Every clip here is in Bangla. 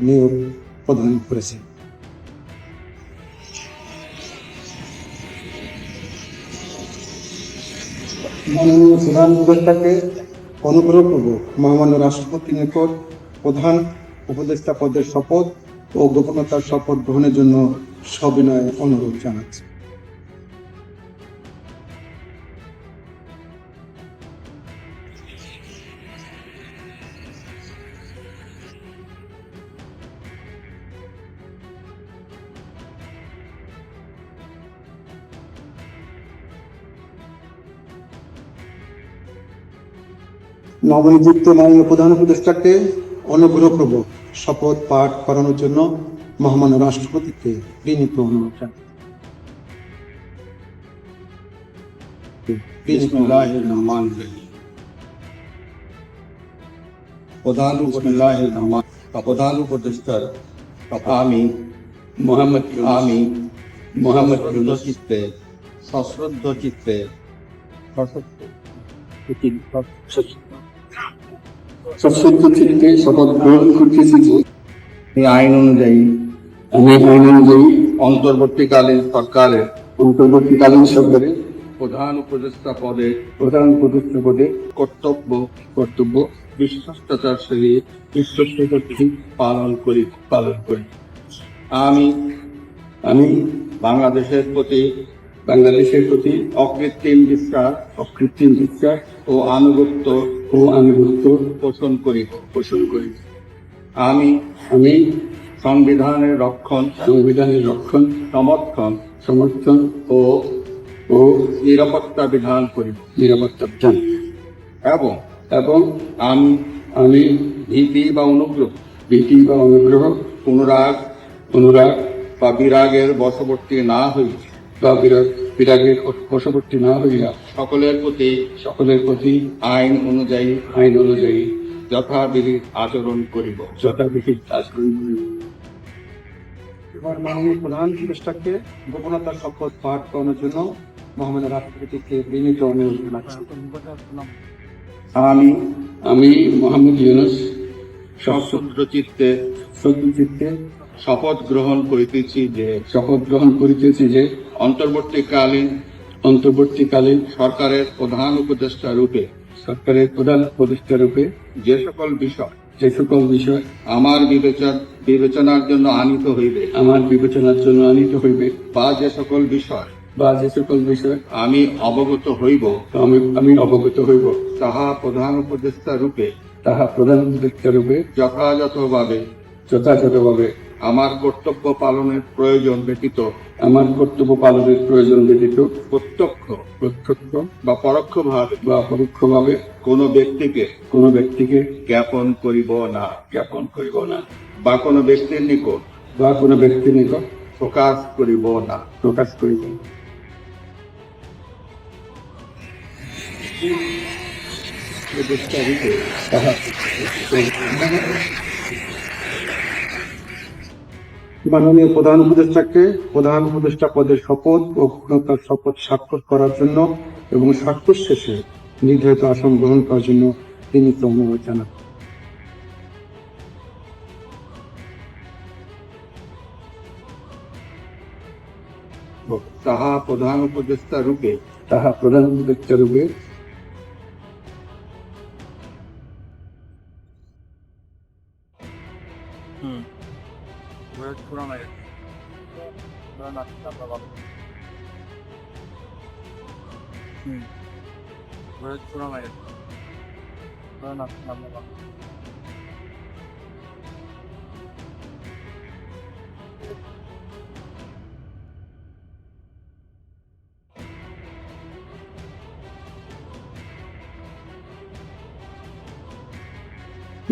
নিয়োগ প্রদান করেছে। মাননীয় প্রধান উপদেষ্টাকে অনুগ্রহপূর্বক মহামান্য রাষ্ট্রপতির নিকট প্রধান উপদেষ্টা পদের শপথ ও গোপনতার শপথ গ্রহণের জন্য সবিনয় অনুরোধ জানাচ্ছি। নবনিযুক্ত মাননীয় প্রধান উপদেষ্টাকে অনুগ্রহপূর্বক শপথ পাঠ করানোর জন্য মহামান্য রাষ্ট্রপতিকে বিনীত অনুরোধ জানাচ্ছি। প্রধান উপদেষ্টার আমি মোহাম্মদ ইউনূস চিত্তে সশ্রদ্ধ চিত্তে শপথ গ্রহণ করতেছি যে এই আইন অনুযায়ী অন্তর্বর্তীকালীন সরকারের প্রধান উপদেষ্টা পদে কর্তব্য বিশ্বস্ততার সহিত পালন করি। আমি বাংলাদেশের প্রতি অকৃত্রিম বিশ্বাস ও আনুগত্য পোষণ করি। আমি সংবিধানের রক্ষণ সমর্থন ও নিরাপত্তা বিধান করি। এবং আমি ভীতি বা অনুগ্রহ অনুরাগ বা বিরাগের বশবর্তী না হইয়া সকলের প্রতি আইন অনুযায়ী যথাবিধি আচরণ করিব। এবার মাননীয় প্রধান উপদেষ্টাকে গোপনতার শপথ পাঠ করানোর জন্য মহামান্য রাষ্ট্রপতিকে বিনীত অনুরোধ জানাচ্ছি। আমি মোহাম্মদ ইউনূস সশ্রদ্ধ চিত্তে শপথ গ্রহণ করিতেছি যে অন্তর্বর্তীকালীন সরকারের প্রধান উপদেষ্টা রূপে যে সকল বিষয় আমার বিবেচনার জন্য আনিত হইবে বা যে সকল বিষয় আমি অবগত হইব তাহা প্রধান উপদেষ্টা রূপে যথাযথভাবে আমার কর্তব্য পালনের প্রয়োজন ব্যতীত প্রত্যক্ষ বা পরোক্ষভাবে কোনো ব্যক্তিকে জ্ঞাপন করিব না বা কোনো ব্যক্তির নিকট প্রকাশ করিব না। মাননীয় প্রধান উপদেষ্টাকে প্রধান উপদেষ্টা পদের শপথ ও গোপনতার শপথ স্বাক্ষর করার জন্য এবং স্বাক্ষর শেষে নির্ধারিত আসন গ্রহণ করার জন্য বিনীত অনুরোধ জানাচ্ছি। তাহা প্রধান উপদেষ্টা রূপে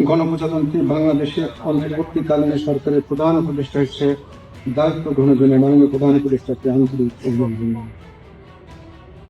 গণপ্রজাতন্ত্রী বাংলাদেশের অন্তর্বর্তীকালীন সরকারের প্রধান উপদেষ্টা হিসেবে দায়িত্ব গ্রহণের জন্য মাননীয় প্রধান উপদেষ্টাকে আন্তরিক অভিনন্দন।